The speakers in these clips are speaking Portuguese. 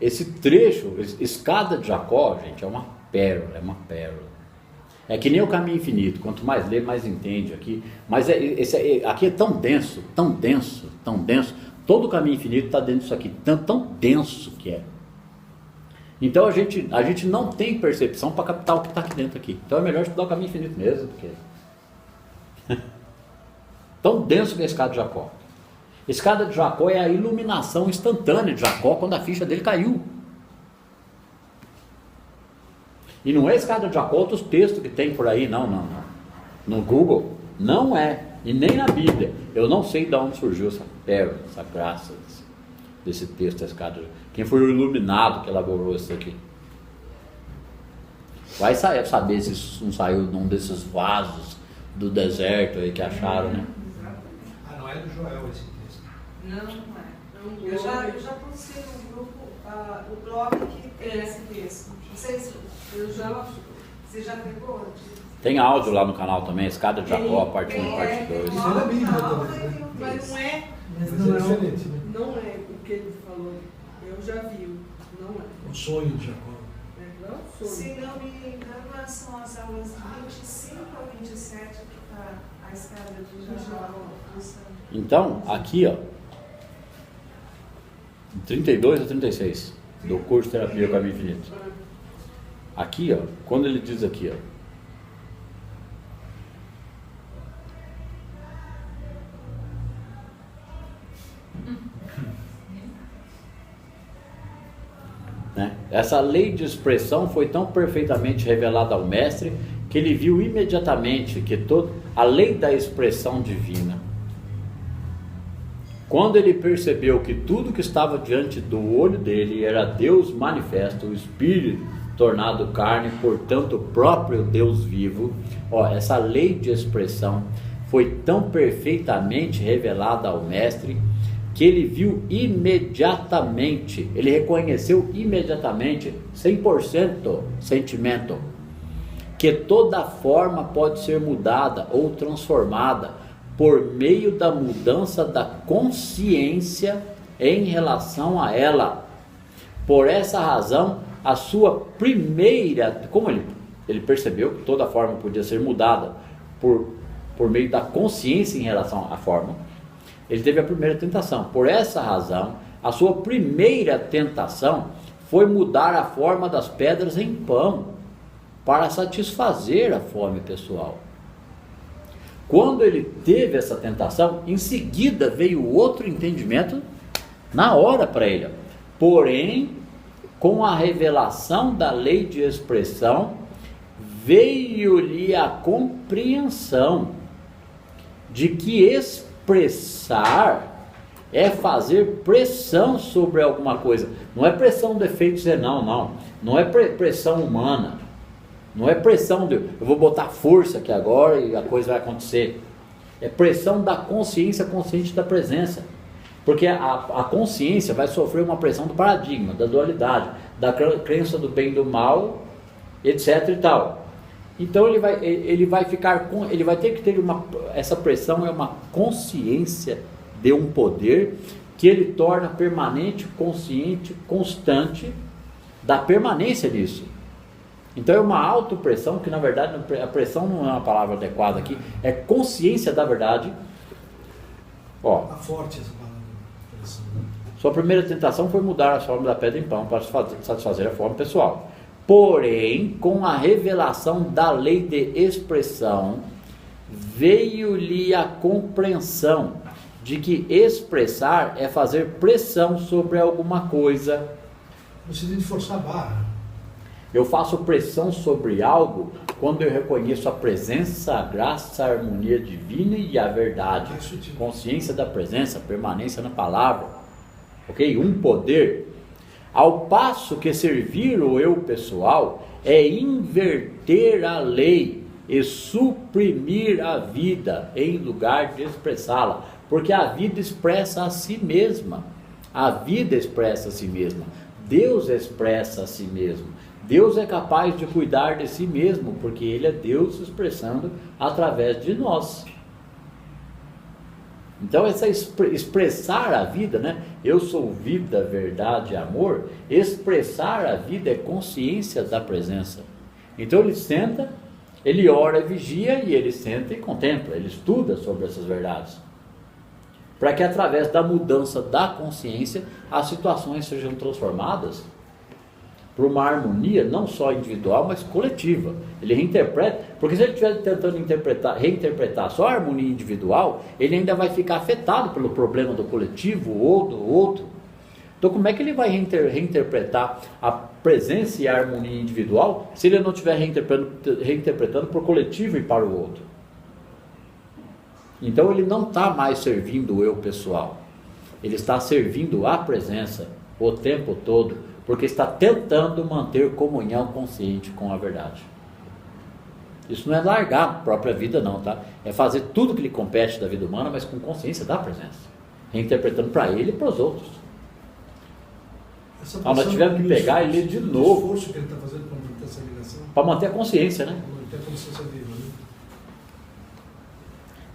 esse trecho, escada de Jacó, gente, é uma pérola, é uma pérola. É que nem o caminho infinito, quanto mais lê, mais entende aqui. Mas aqui é tão denso, tão denso, tão denso. Todo o caminho infinito está dentro disso aqui, tão denso que é. Então a gente não tem percepção para captar o que está aqui dentro aqui. Então é melhor estudar o caminho infinito mesmo, porque tão denso que é a escada de Jacó. A escada de Jacó é a iluminação instantânea de Jacó quando a ficha dele caiu. E não é a escada de Jacó outros textos que tem por aí, não. No Google, não é. E nem na Bíblia. Eu não sei de onde surgiu essa pérola, essa graça desse texto da escada de Jacó. Quem foi o iluminado que elaborou isso aqui? Vai saber se isso não saiu de um desses vasos do deserto aí que acharam, né? Não é do Joel esse texto. Não é. Eu já postei no grupo o blog que tem esse texto. Você já pegou? Tem áudio lá no canal também, Escada de Jacó, parte 1 e parte 2. Isso é da Bíblia também. Mas não é. Mas não é diferente, né? Não é o que ele falou. Eu já vi. Não é. O sonho de Jacó. Não é o sonho. Se não me engano, são as aulas 25 a 27 que está a escada de Jacó. Então, aqui ó, 32 a 36 do curso Terapia Caminho Infinito. Aqui ó, quando ele diz aqui ó, né? Essa lei de expressão foi tão perfeitamente revelada ao mestre que ele viu imediatamente que a lei da expressão divina, quando ele percebeu que tudo que estava diante do olho dele era Deus manifesto, o Espírito tornado carne, portanto o próprio Deus vivo, essa lei de expressão foi tão perfeitamente revelada ao mestre que ele viu imediatamente, ele reconheceu imediatamente, 100% sentimento, que toda forma pode ser mudada ou transformada por meio da mudança da consciência em relação a ela. Por essa razão, a sua primeira, como ele percebeu que toda forma podia ser mudada por meio da consciência em relação à forma, ele teve a primeira tentação. Por essa razão, a sua primeira tentação foi mudar a forma das pedras em pão, para satisfazer a fome pessoal. Quando ele teve essa tentação, em seguida veio outro entendimento na hora para ele. Porém, com a revelação da lei de expressão, veio-lhe a compreensão de que expressar é fazer pressão sobre alguma coisa. Não é pressão do efeito Zenão, não. Não é pressão humana. Não é pressão de eu vou botar força aqui agora e a coisa vai acontecer. É pressão da consciência consciente da presença. Porque a consciência vai sofrer uma pressão do paradigma, da dualidade, da crença do bem e do mal, etc e tal. Então ele vai ter que ter essa pressão é uma consciência de um poder que ele torna permanente, consciente, constante, da permanência disso. Então é uma autopressão, que na verdade a pressão não é uma palavra adequada aqui, é consciência da verdade. Tá forte essa palavra, pressão. Sua primeira tentação foi mudar a forma da pedra em pão para satisfazer a forma pessoal. Porém, com a revelação da lei de expressão, veio-lhe a compreensão de que expressar é fazer pressão sobre alguma coisa. No sentido de forçar a barra. Eu faço pressão sobre algo quando eu reconheço a presença, a graça, a harmonia divina e a verdade. Consciência da presença, permanência na palavra. Ok? Um poder. Ao passo que servir o eu pessoal é inverter a lei e suprimir a vida em lugar de expressá-la. Porque a vida expressa a si mesma. A vida expressa a si mesma. Deus expressa a si mesmo. Deus é capaz de cuidar de si mesmo, porque Ele é Deus expressando através de nós. Então essa expressar a vida, né? Eu sou vida, verdade e amor. Expressar a vida é consciência da presença. Então ele senta, ele ora e vigia, e ele senta e contempla, ele estuda sobre essas verdades, para que através da mudança da consciência as situações sejam transformadas para uma harmonia não só individual, mas coletiva. Ele reinterpreta, porque se ele estiver tentando reinterpretar só a harmonia individual, ele ainda vai ficar afetado pelo problema do coletivo ou do outro. Então como é que ele vai reinterpretar a presença e a harmonia individual se ele não estiver reinterpretando para o coletivo e para o outro? Então ele não está mais servindo o eu pessoal, ele está servindo a presença o tempo todo, porque está tentando manter comunhão consciente com a verdade. Isso não é largar a própria vida não, tá? É fazer tudo que lhe compete da vida humana, mas com consciência da presença, reinterpretando para ele e para os outros. Nós tivemos que pegar e ler de novo. Esforço que ele está fazendo para manter essa ligação. Para manter a consciência, né? Para manter a consciência viva, né?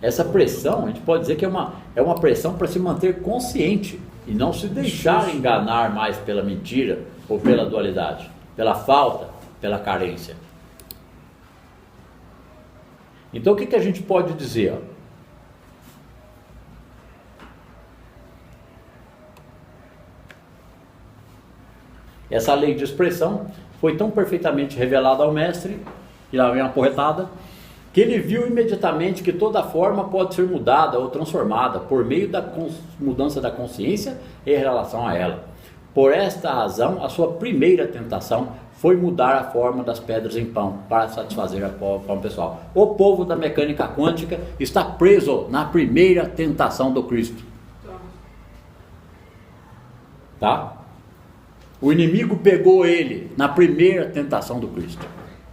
Essa pressão, a gente pode dizer que é uma pressão para se manter consciente e não se deixar enganar mais pela mentira ou pela dualidade, pela falta, pela carência. Então o que a gente pode dizer? Essa lei de expressão foi tão perfeitamente revelada ao mestre, e lá vem uma porretada, que ele viu imediatamente que toda forma pode ser mudada ou transformada por meio da mudança da consciência em relação a ela. Por esta razão, a sua primeira tentação foi mudar a forma das pedras em pão para satisfazer a forma pessoal. O povo da mecânica quântica está preso na primeira tentação do Cristo. Tá? O inimigo pegou ele na primeira tentação do Cristo.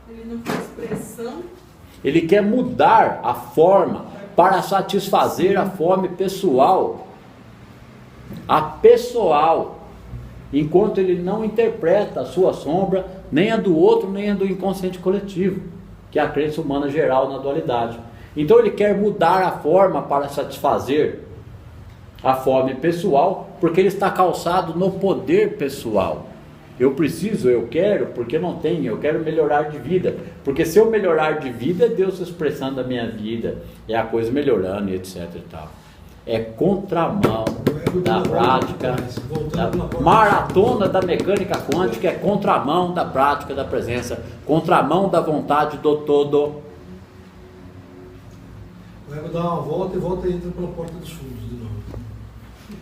Ele não fez pressão. Ele quer mudar a forma para satisfazer a fome pessoal. A pessoal. Enquanto ele não interpreta a sua sombra, nem a do outro, nem a do inconsciente coletivo, que é a crença humana geral na dualidade. Então ele quer mudar a forma para satisfazer a fome pessoal, porque ele está calçado no poder pessoal. Eu preciso, eu quero, porque não tenho, eu quero melhorar de vida. Porque se eu melhorar de vida, é Deus expressando a minha vida, é a coisa melhorando e etc e tal. É contramão da prática, da maratona da mecânica quântica, é contramão da prática da presença, contramão da vontade do todo. O ego dá uma volta e volta e entra pela porta dos fundos de novo.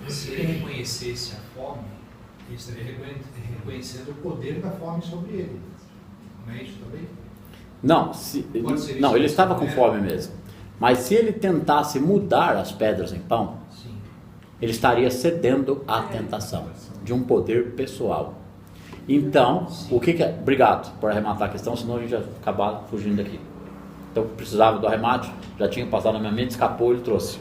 Se ele reconhecesse a fome, ele estaria reconhecendo o poder da fome sobre ele. Não é isso também? Não, ele estava com fome mesmo. Mas se ele tentasse mudar as pedras em pão, sim, ele estaria cedendo à tentação de um poder pessoal. Então, sim, o que é? Obrigado por arrematar a questão, senão a gente ia acabar fugindo daqui. Então, precisava do arremate, já tinha passado na minha mente, escapou, ele trouxe.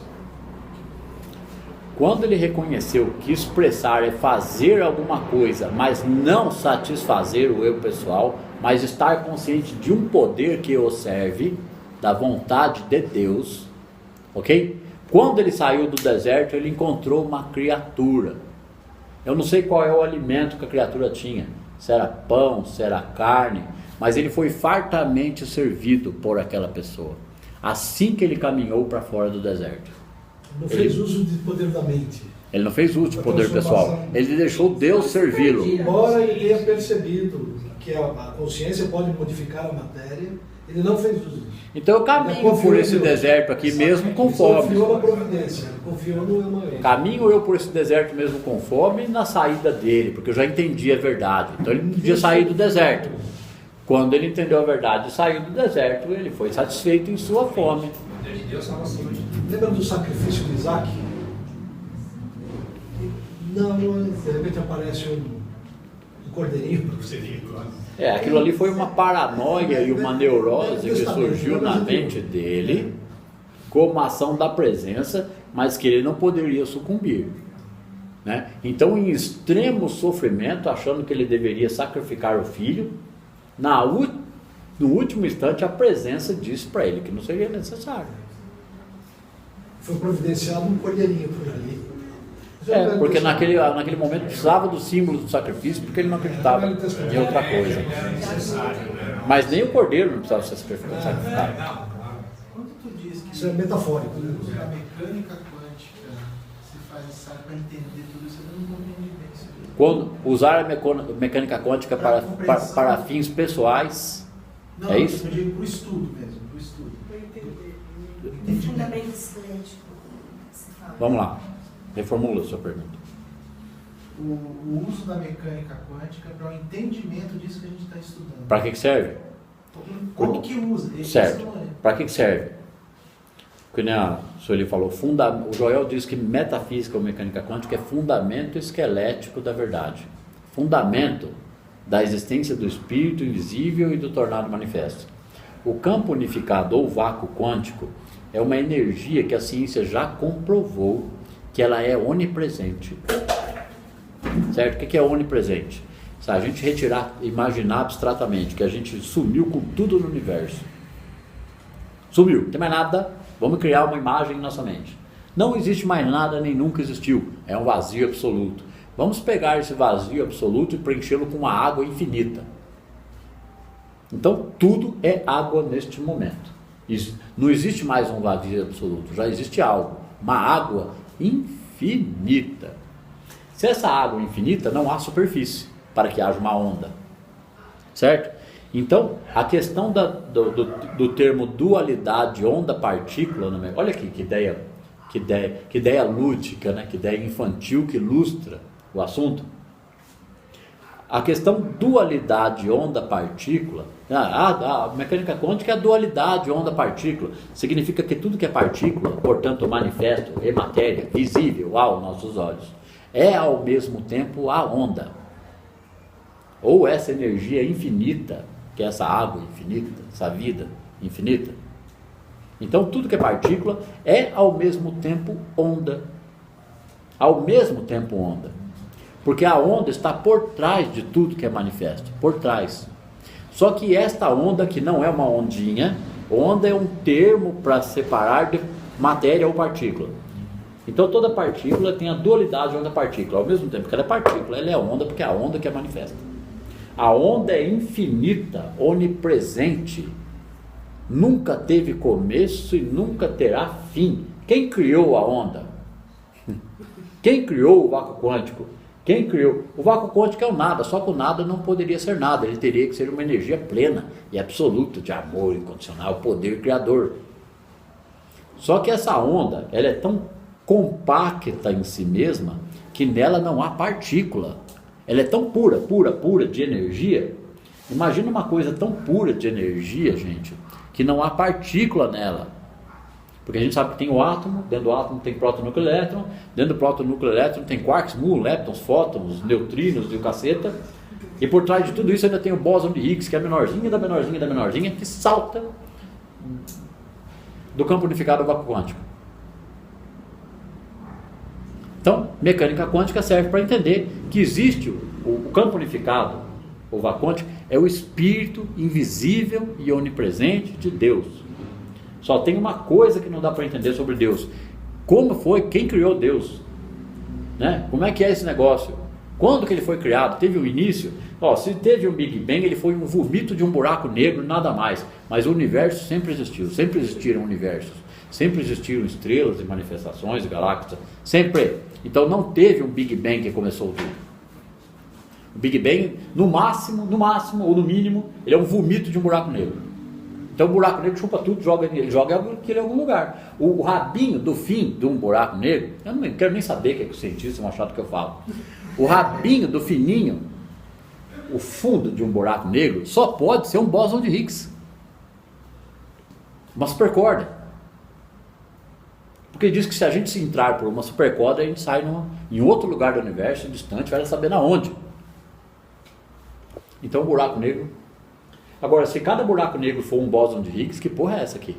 Quando ele reconheceu que expressar é fazer alguma coisa, mas não satisfazer o eu pessoal, mas estar consciente de um poder que o serve, da vontade de Deus, ok? Quando ele saiu do deserto, ele encontrou uma criatura. Eu não sei qual é o alimento que a criatura tinha, se era pão, se era carne, mas ele foi fartamente servido por aquela pessoa, assim que ele caminhou para fora do deserto. Não fez uso de poder da mente. Ele não fez uso de poder pessoal, ele deixou Deus servi-lo. Embora ele tenha percebido que a consciência pode modificar a matéria, ele não fez uso disso. Então eu caminho por esse deserto aqui mesmo com fome. Confiou na providência, confiou no eu maior. Caminho eu por esse deserto mesmo com fome na saída dele, porque eu já entendi a verdade. Então ele podia sair do deserto. Quando ele entendeu a verdade e saiu do deserto, ele foi satisfeito em sua fome. Lembra do sacrifício de Isaac? Não, de repente aparece um cordeirinho para você. Aquilo ali foi uma paranoia e uma neurose que surgiu na mente dele como ação da presença, mas que ele não poderia sucumbir, né? Então, em extremo sofrimento, achando que ele deveria sacrificar o filho, no último instante a presença disse para ele que não seria necessário. Foi providenciado um colherinho por ali. Porque naquele momento precisava do símbolo do sacrifício, porque ele não acreditava em outra coisa. Mas nem o cordeiro não precisava ser sacrificado. Quando tu diz que Isso é metafórico. a mecânica quântica se faz necessário para entender tudo isso, eu não compreendi bem isso. Quando usar a mecânica quântica para fins pessoais, Não, é isso? Eu digo para o estudo mesmo, para o estudo. Para entender. O fundamento esquelético que se fala. Vamos lá, reformula a sua pergunta. O uso da mecânica quântica para o entendimento disso que a gente está estudando. Para que serve? Como que usa? Certo. Para que serve? Porque nem a Sueli falou, o Joel diz que metafísica ou mecânica quântica é fundamento esquelético da verdade. Fundamento da existência do espírito invisível e do tornado manifesto. O campo unificado ou vácuo quântico é uma energia que a ciência já comprovou que ela é onipresente. Certo? O que é onipresente? Se a gente imaginar abstratamente que a gente sumiu com tudo no universo. Sumiu, não tem mais nada, vamos criar uma imagem em nossa mente. Não existe mais nada, nem nunca existiu. É um vazio absoluto. Vamos pegar esse vazio absoluto e preenchê-lo com uma água infinita. Então, tudo é água neste momento. Não existe mais um vazio absoluto, já existe algo. Uma água infinita. Se essa água é infinita, não há superfície para que haja uma onda. Certo? Então, a questão do termo dualidade onda-partícula, olha aqui que ideia lúdica, né? Que ideia infantil que ilustra o assunto. A questão dualidade onda-partícula, a mecânica quântica é a dualidade onda-partícula, significa que tudo que é partícula, portanto manifesto, é matéria, visível aos nossos olhos, é ao mesmo tempo a onda, ou essa energia infinita, que é essa água infinita, essa vida infinita. Então tudo que é partícula é ao mesmo tempo onda, ao mesmo tempo onda, porque a onda está por trás de tudo que é manifesto, por trás. Só que esta onda, que não é uma ondinha, onda é um termo para separar de matéria ou partícula. Então toda partícula tem a dualidade onda-partícula, ao mesmo tempo que ela é partícula, ela é onda, porque é a onda que é manifesta. A onda é infinita, onipresente, nunca teve começo e nunca terá fim. Quem criou a onda? Quem criou o vácuo quântico? Quem criou? O vácuo quântico é o nada, só que o nada não poderia ser nada, ele teria que ser uma energia plena e absoluta de amor incondicional, poder criador. Só que essa onda, ela é tão compacta em si mesma, que nela não há partícula. Ela é tão pura de energia. Imagina uma coisa tão pura de energia, gente, que não há partícula nela. Porque a gente sabe que tem o átomo, dentro do átomo tem próton, núcleo e elétron, dentro do próton, núcleo e elétron tem quarks, muons, leptons, fótons, neutrinos e o caceta. E por trás de tudo isso ainda tem o bóson de Higgs, que é a menorzinha da menorzinha da menorzinha, que salta do campo unificado ao vácuo quântico. Então, mecânica quântica serve para entender que existe o campo unificado, o vácuo quântico, é o espírito invisível e onipresente de Deus. Só tem uma coisa que não dá para entender sobre Deus. Como foi? Quem criou Deus? Né? Como é que é esse negócio? Quando que ele foi criado? Teve um início? Se teve um Big Bang, ele foi um vomito de um buraco negro, nada mais. Mas o universo sempre existiu, sempre existiram universos. Sempre existiram estrelas e manifestações e galáxias. Sempre. Então não teve um Big Bang que começou tudo. O Big Bang, no máximo ou no mínimo, ele é um vomito de um buraco negro. Então o buraco negro chupa tudo, ele joga aquilo em algum lugar. O rabinho do fim de um buraco negro, eu não quero nem saber o que é que os cientistas vão achar do que eu falo. O rabinho do fininho, o fundo de um buraco negro, só pode ser um bóson de Higgs. Uma supercorda. Porque diz que se a gente se entrar por uma supercorda, a gente sai em outro lugar do universo, distante, vai saber na onde. Então o buraco negro. Agora, se cada buraco negro for um bóson de Higgs, que porra é essa aqui?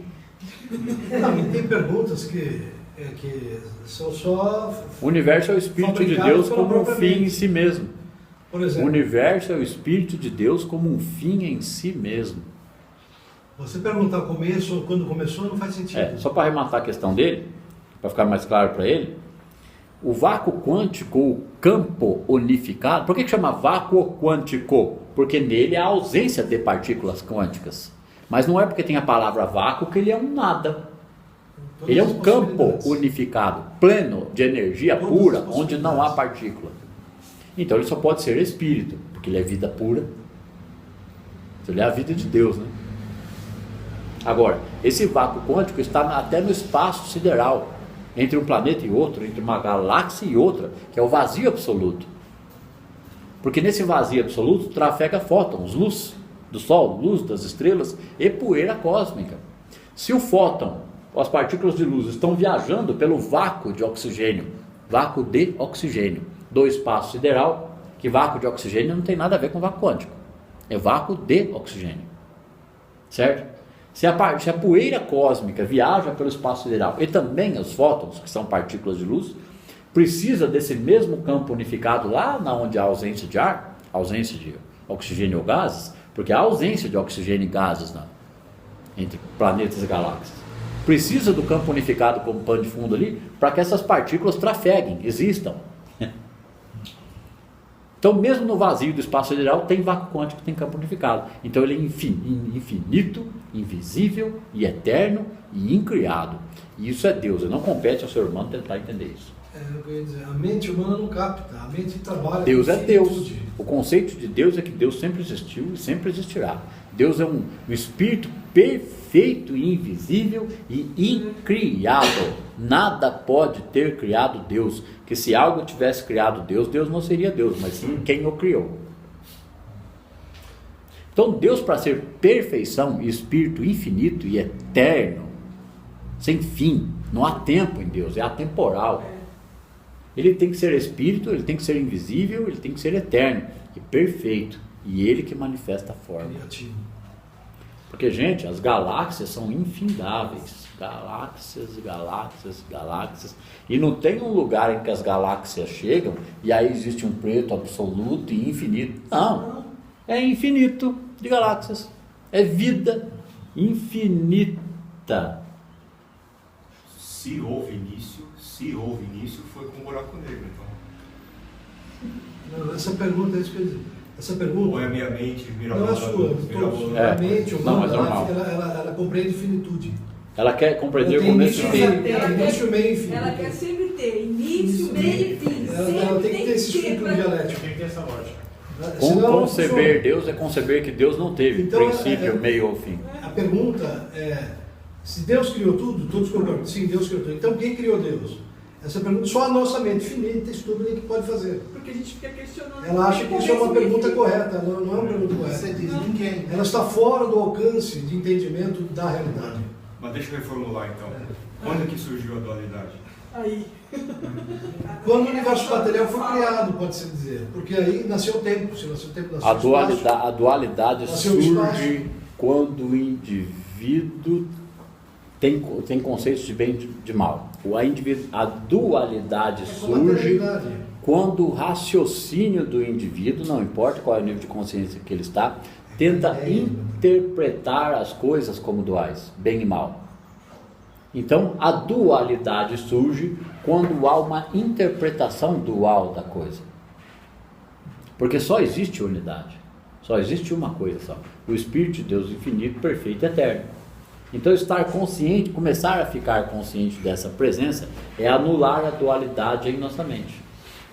Não, tem perguntas que são só... O universo é o Espírito de Deus como um fim em si mesmo. Por exemplo, o universo é o Espírito de Deus como um fim em si mesmo. Você perguntar o começo ou quando começou não faz sentido. Só para arrematar a questão dele, para ficar mais claro para ele, o vácuo quântico, o campo unificado, por que chama vácuo quântico? Porque nele há ausência de partículas quânticas. Mas não é porque tem a palavra vácuo que ele é um nada. Ele é um campo unificado, pleno de energia pura, onde não há partícula. Então ele só pode ser espírito, porque ele é vida pura. Ele é a vida de Deus, né? Agora, esse vácuo quântico está até no espaço sideral, entre um planeta e outro, entre uma galáxia e outra, que é o vazio absoluto. Porque nesse vazio absoluto trafega fótons, luz do Sol, luz das estrelas e poeira cósmica. Se o fóton, as partículas de luz, estão viajando pelo vácuo de oxigênio do espaço sideral, que vácuo de oxigênio não tem nada a ver com vácuo quântico, é vácuo de oxigênio, certo? Se a poeira cósmica viaja pelo espaço sideral e também os fótons, que são partículas de luz, precisa desse mesmo campo unificado lá onde há ausência de ar, ausência de oxigênio ou gases, porque há ausência de oxigênio e gases entre planetas e galáxias. Precisa do campo unificado como pano de fundo ali, para que essas partículas trafeguem, existam. Então, mesmo no vazio do espaço sideral, tem vácuo quântico, tem campo unificado. Então, ele é infinito, invisível e eterno e incriado. E isso é Deus. Não compete ao ser humano tentar entender isso. Eu ia dizer, a mente humana não capta, a mente trabalha. Deus é Deus. O conceito de Deus é que Deus sempre existiu e sempre existirá. Deus é um espírito perfeito e invisível e incriado. Nada pode ter criado Deus. Que se algo tivesse criado Deus, Deus não seria Deus, mas sim quem o criou. Então Deus, para ser perfeição e espírito infinito e eterno, sem fim, não há tempo em Deus, é atemporal. Ele tem que ser espírito, ele tem que ser invisível, ele tem que ser eterno e perfeito. E ele que manifesta a forma. Porque, gente, as galáxias são infindáveis. Galáxias, galáxias, galáxias. E não tem um lugar em que as galáxias chegam e aí existe um preto absoluto e infinito. Não. É infinito de galáxias. É vida infinita. Se houve início, foi com um buraco negro, então. Não, essa pergunta é isso que eu ia dizer. Essa pergunta. Ou é a minha mente não é sua, a mente humana, ela compreende finitude. Ela quer compreender o começo e o fim. Início, meio e fim. Ela quer sempre ter início, meio e fim. Ela tem que ter esse espírito dialético. Tem que ter essa lógica. Conceber Deus é conceber que Deus não teve então, princípio, meio ou fim. A pergunta é: se Deus criou tudo, todos concordam, sim, Deus criou tudo. Então quem criou Deus? Essa pergunta só a nossa mente finita, estúpida, que pode fazer. Porque a gente fica questionando. Ela acha que isso é uma pergunta correta, não é uma pergunta correta. Você diz ninguém. Ela está fora do alcance de entendimento da realidade. Mas deixa eu reformular então. Quando é que surgiu a dualidade? Aí. Quando o universo material foi criado, pode-se dizer. Porque aí nasceu o tempo. Se nasceu o tempo, nasceu A dualidade surge quando o indivíduo tem conceitos de bem e de mal. A dualidade surge quando o raciocínio do indivíduo, não importa qual é o nível de consciência que ele está, tenta interpretar as coisas como duais, bem e mal. Então, a dualidade surge quando há uma interpretação dual da coisa. Porque só existe unidade, só existe uma coisa só: o Espírito de Deus infinito, perfeito e eterno. Então, estar consciente, começar a ficar consciente dessa presença, é anular a dualidade em nossa mente.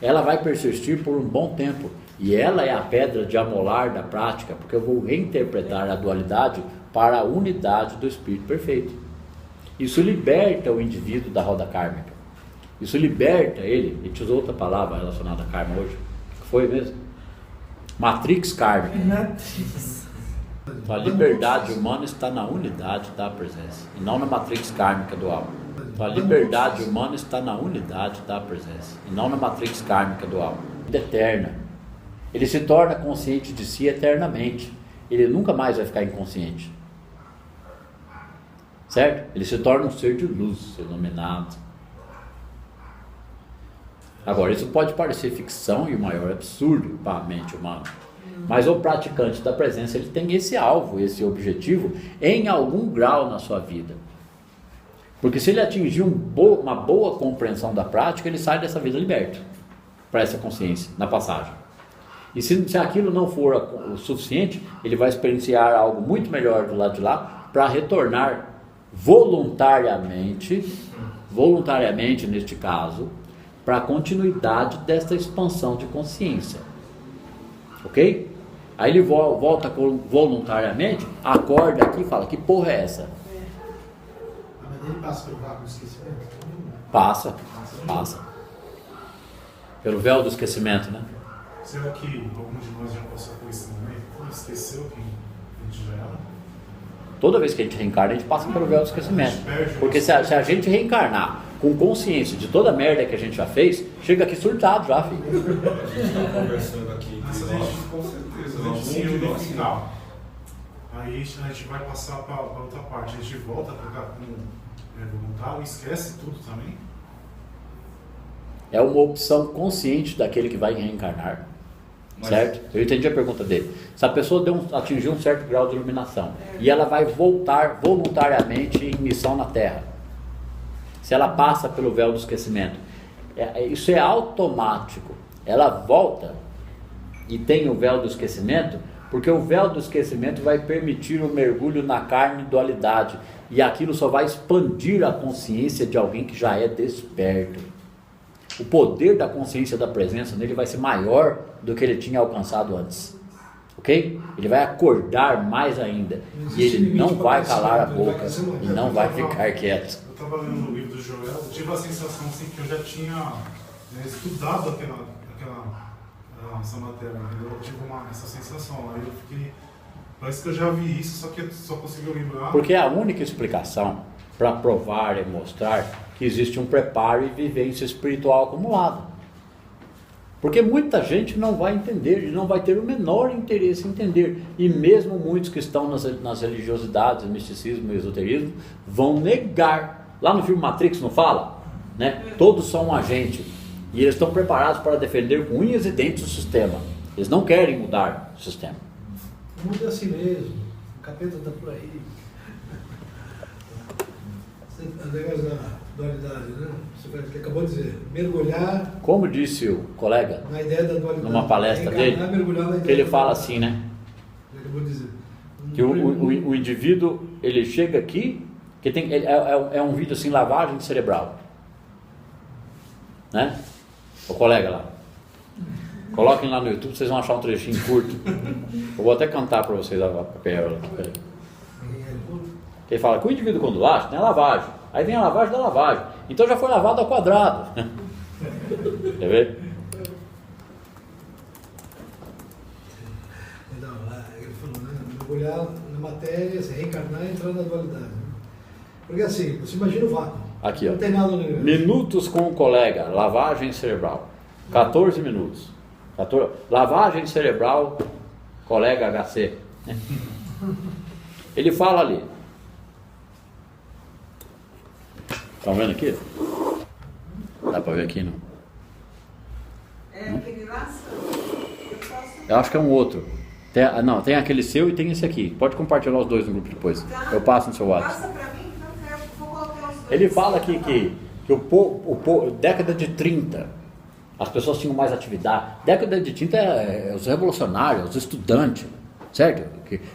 Ela vai persistir por um bom tempo, e ela é a pedra de amolar da prática, porque eu vou reinterpretar a dualidade para a unidade do Espírito perfeito. Isso liberta o indivíduo da roda kármica. Isso liberta ele. A gente usou outra palavra relacionada a karma hoje. O que foi mesmo? Matrix kármica. Então, a liberdade humana está na unidade da presença, e não na matrix kármica dual. Então, a liberdade humana está na unidade da presença, e não na matrix kármica dual. Vida eterna. Ele se torna consciente de si eternamente. Ele nunca mais vai ficar inconsciente. Certo? Ele se torna um ser de luz, iluminado. Agora, isso pode parecer ficção e o maior absurdo para a mente humana. Mas o praticante da presença, ele tem esse alvo, esse objetivo, em algum grau na sua vida. Porque se ele atingir uma boa compreensão da prática, ele sai dessa vida liberto para essa consciência na passagem. E se aquilo não for o suficiente, ele vai experienciar algo muito melhor do lado de lá para retornar voluntariamente neste caso, para a continuidade dessa expansão de consciência. Ok? Aí ele volta voluntariamente, acorda aqui e fala: que porra é essa? Mas ele passa pelo vácuo do esquecimento? Passa. Pelo véu do esquecimento, né? Será que algum de nós já passou por isso também? Esqueceu quem a gente já era? Toda vez que a gente reencarna, a gente passa pelo véu do esquecimento. Porque se a gente reencarnar com consciência de toda a merda que a gente já fez, chega aqui surtado já, filho. A gente está conversando aqui Mas entre a nós, gente, com certeza, a gente se algum de nós unificar. Aí a gente vai passar para outra parte. A gente volta para cá com voluntário e esquece tudo também. É uma opção consciente daquele que vai reencarnar. Mas- Certo? Eu entendi a pergunta dele. Se a pessoa atingiu um certo grau de iluminação e ela vai voltar voluntariamente em missão na Terra, se ela passa pelo véu do esquecimento, isso é automático. Ela volta e tem o véu do esquecimento, porque o véu do esquecimento vai permitir o mergulho na carne e dualidade, e aquilo só vai expandir a consciência de alguém que já é desperto. O poder da consciência da presença nele vai ser maior do que ele tinha alcançado antes. Ok? Ele vai acordar mais ainda. E ele não vai calar a boca e não vai ficar quieto. Eu estava lendo o livro do Joel, eu tive a sensação assim, que eu já tinha estudado essa matéria, entendeu? Eu tive essa sensação. Aí eu fiquei. Parece que eu já vi isso, só que eu só consegui lembrar. Porque é a única explicação para provar e mostrar que existe um preparo e vivência espiritual acumulada. Porque muita gente não vai entender e não vai ter o menor interesse em entender. E mesmo muitos que estão nas religiosidades, misticismo e esoterismo, vão negar. Lá no filme Matrix não fala? Né? Todos são um agente. E eles estão preparados para defender com unhas e dentes o sistema. Eles não querem mudar o sistema. O mundo é assim mesmo. O capeta está por aí. O negócio da dualidade, né? Você acabou de dizer, mergulhar Como disse o colega na ideia da dualidade. numa palestra dele, Mergulhar na ideia que ele da fala dualidade. assim, né? Ele acabou de dizer. Que o indivíduo, ele chega aqui, que é um vídeo assim, lavagem cerebral, né? O colega lá, coloquem lá no YouTube, vocês vão achar um trechinho curto. Eu vou até cantar para vocês a pérola. Ele fala que o indivíduo quando age tem a lavagem, aí vem a lavagem da lavagem, então já foi lavado ao quadrado. Quer ver? Não, ele falou, né? Mergulhar na matéria, se reencarnar e entrar na dualidade. Né? Porque assim, você imagina o vácuo. Aqui, ó. Não tem nada no universo. Minutos com o colega, lavagem cerebral. 14 minutos. Lavagem cerebral, colega HC. Ele fala ali. Estão vendo aqui? Dá para ver aqui, não? É aquele laço? Eu posso. Eu acho que é um outro. Tem aquele seu e tem esse aqui. Pode compartilhar os dois no grupo depois. Eu passo no seu WhatsApp. Passa pra mim, então eu vou colocar os dois. Ele fala aqui que o povo, década de 30, as pessoas tinham mais atividade. Década de 30 é os revolucionários, os estudantes, certo?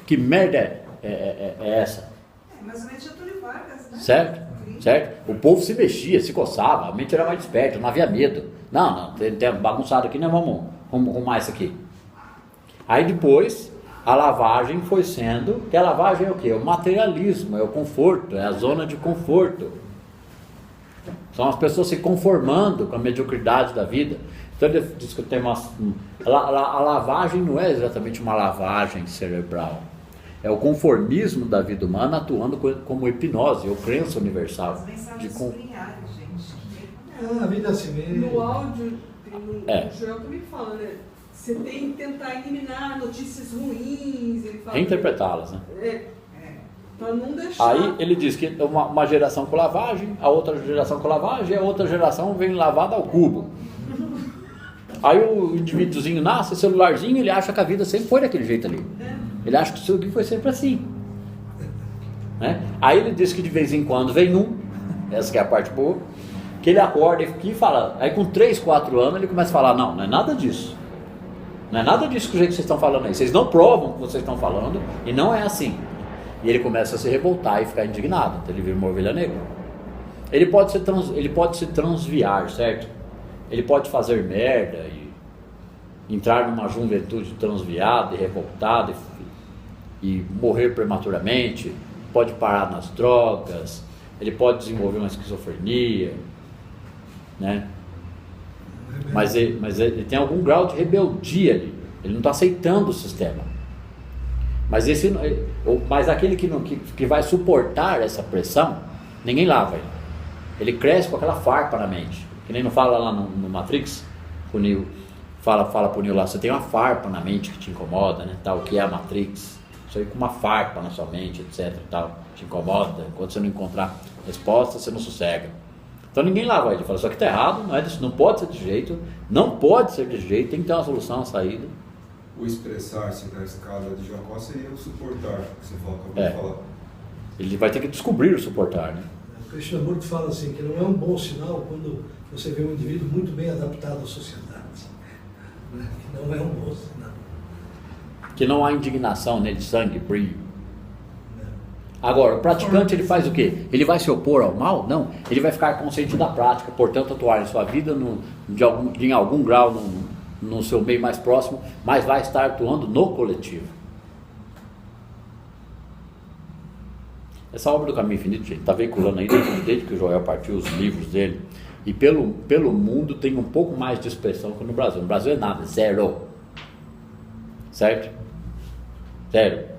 Que merda é essa? É, mais ou menos Getúlio Vargas, né? Certo? O povo se mexia, se coçava, a mente era mais desperta, não havia medo. Não, tem bagunçado aqui, nós vamos arrumar isso aqui. Aí depois, a lavagem foi sendo, que a lavagem é o quê? É o materialismo, é o conforto, é a zona de conforto. São as pessoas se conformando com a mediocridade da vida. Então ele diz que tem a lavagem não é exatamente uma lavagem cerebral. É o conformismo da vida humana atuando como hipnose, ou crença universal. As mensagens subliminares, gente. A vida é assim mesmo. No áudio, o Joel também fala, né? Você tem que tentar eliminar notícias ruins. Ele fala, Reinterpretá-las, né? Para não deixar. Aí ele diz que uma geração com lavagem, a outra geração com lavagem, a outra geração vem lavada ao cubo. Aí o indivíduozinho nasce, celularzinho, ele acha que a vida sempre foi daquele jeito ali. Ele acha que o seu dia foi sempre assim. Né? Aí ele diz que de vez em quando vem um essa que é a parte boa, que ele acorda e fala, aí com 3, 4 anos ele começa a falar, não é nada disso. Não é nada disso que vocês estão falando aí. Vocês não provam o que vocês estão falando e não é assim. E ele começa a se revoltar e ficar indignado. Então ele vira uma ovelha negra. Ele pode se transviar, certo? Ele pode fazer merda e entrar numa juventude transviada e revoltada e morrer prematuramente. Pode parar nas drogas. Ele pode desenvolver uma esquizofrenia, né? Mas ele tem algum grau de rebeldia ali. Ele não está aceitando o sistema. Mas aquele que vai suportar essa pressão, ninguém lava ele. Ele cresce com aquela farpa na mente. Que nem não fala lá no Matrix, o Neo fala pro Neo lá, você tem uma farpa na mente que te incomoda, né? Tal, que é a Matrix. Isso aí com uma farpa na sua mente, etc. Tal, te incomoda. Enquanto você não encontrar resposta, você não sossega. Então ninguém lava ele, fala, isso aqui está errado, não pode ser desse jeito, não pode ser desse jeito, tem que ter uma solução, uma saída. O expressar-se na escala de Jacó seria o suportar, que você acabou de falar. Ele vai ter que descobrir o suportar, né? O Krishnamurti fala assim, que não é um bom sinal quando você vê um indivíduo muito bem adaptado à sociedade. Né? Que não é um bom sinal. Que não há indignação nele, sangue, brilho. Agora, o praticante ele faz o quê? Ele vai se opor ao mal? Não. Ele vai ficar consciente da prática, portanto atuar em sua vida em algum grau no seu meio mais próximo, mas vai estar atuando no coletivo. Essa obra do Caminho Infinito, gente, está veiculando aí desde que o Joel partiu os livros dele, e pelo mundo tem um pouco mais de expressão que no Brasil. No Brasil é nada, zero. Certo? Zero.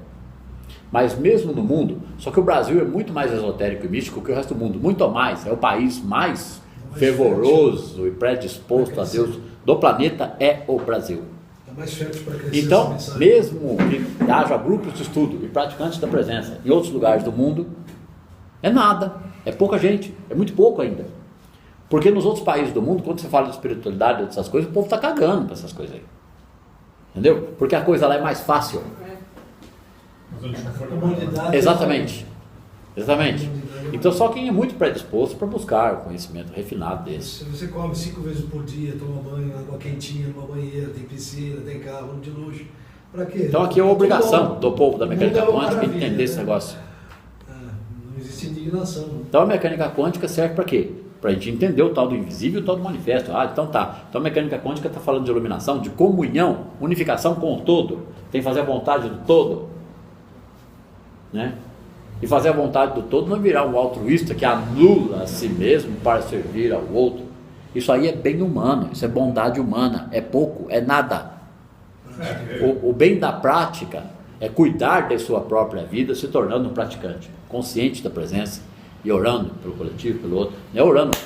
Mas mesmo no mundo, só que o Brasil é muito mais esotérico e místico que o resto do mundo, muito mais, é o país mais fervoroso e predisposto a Deus do planeta, é o Brasil. É mais fértil para crescer. Então, mesmo que haja grupos de estudo e praticantes da presença em outros lugares do mundo, é nada, é pouca gente, é muito pouco ainda. Porque nos outros países do mundo, quando você fala de espiritualidade, dessas coisas, o povo está cagando para essas coisas aí. Entendeu? Porque a coisa lá é mais fácil. Exatamente. Então só quem é muito predisposto para buscar o conhecimento refinado desse. Se você come 5 vezes por dia, toma banho, água quentinha, numa banheira, tem piscina, tem carro de luxo, para quê? Então aqui é uma obrigação do povo da mecânica quântica entender esse negócio. Não existe indignação. Então a mecânica quântica serve para quê? Para a gente entender o tal do invisível e o tal do manifesto. Então tá. Então a mecânica quântica está falando de iluminação, de comunhão, unificação com o todo. Tem que fazer a vontade do todo. Né? E fazer a vontade do todo não virar um altruísta que anula a si mesmo para servir ao outro. Isso aí é bem humano, isso é bondade humana, é pouco, é nada. O bem da prática é cuidar da sua própria vida, se tornando um praticante, consciente da presença e orando pelo coletivo, pelo outro. Não é orando,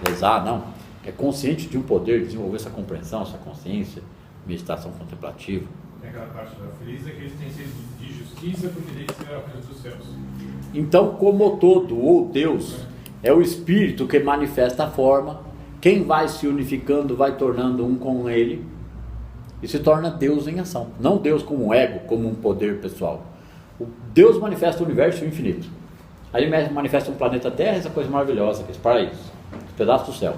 rezar, não. É consciente de um poder, desenvolver essa compreensão, essa consciência, meditação contemplativa. Aquela parte da feliz é que eles têm sido de justiça porque eles serão a coisa dos céus. Então, como todo, ou Deus é o Espírito que manifesta a forma, quem vai se unificando vai tornando um com ele e se torna Deus em ação. Não Deus como um ego, como um poder pessoal. Deus manifesta o universo infinito. Aí ele manifesta um planeta Terra, essa coisa maravilhosa, que é esse paraíso, esse pedaço do céu.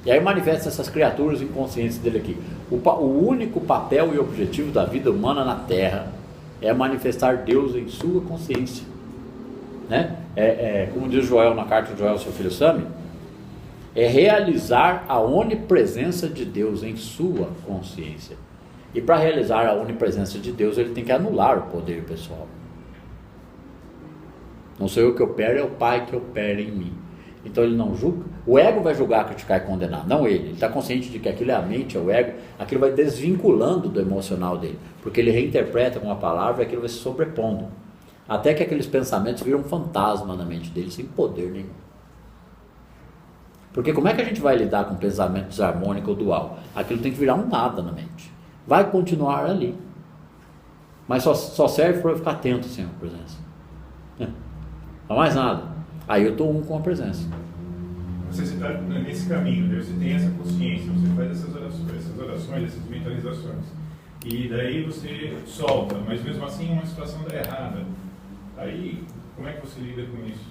E aí manifesta essas criaturas inconscientes dele aqui. O único papel e objetivo da vida humana na Terra é manifestar Deus em sua consciência. Né? Como diz Joel na carta de Joel ao seu filho Sami, é realizar a onipresença de Deus em sua consciência. E para realizar a onipresença de Deus, ele tem que anular o poder pessoal. Não sou eu que opero, é o Pai que opera em mim. Então ele não julga. O ego vai julgar, criticar e condenar, não ele. Ele está consciente de que aquilo é a mente, é o ego. Aquilo vai desvinculando do emocional dele, porque ele reinterpreta com a palavra e aquilo vai se sobrepondo, até que aqueles pensamentos viram um fantasma na mente dele, sem poder nenhum. Porque como é que a gente vai lidar com um pensamento desarmônico ou dual? Aquilo tem que virar um nada na mente. Vai continuar ali, mas só serve para eu ficar atento, Senhor, presença. Não mais nada. Aí eu estou com a presença. Você está nesse caminho, você tem essa consciência, você faz essas orações, essas mentalizações. E daí você solta, mas mesmo assim uma situação dá errada. Aí, como é que você lida com isso?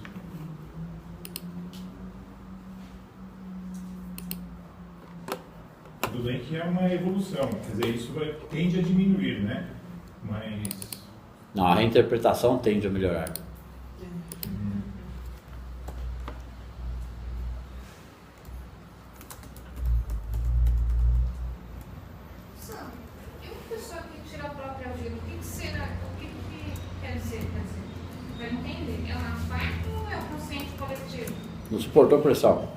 bem que é uma evolução, quer dizer, isso tende a diminuir, né? Mas... Não, a reinterpretação tende a melhorar. Sam, e uma pessoa que tira a própria vida, o que será, o que quer dizer? Vai entender? É uma parte ou é o consciente coletivo? Não suportou pressão.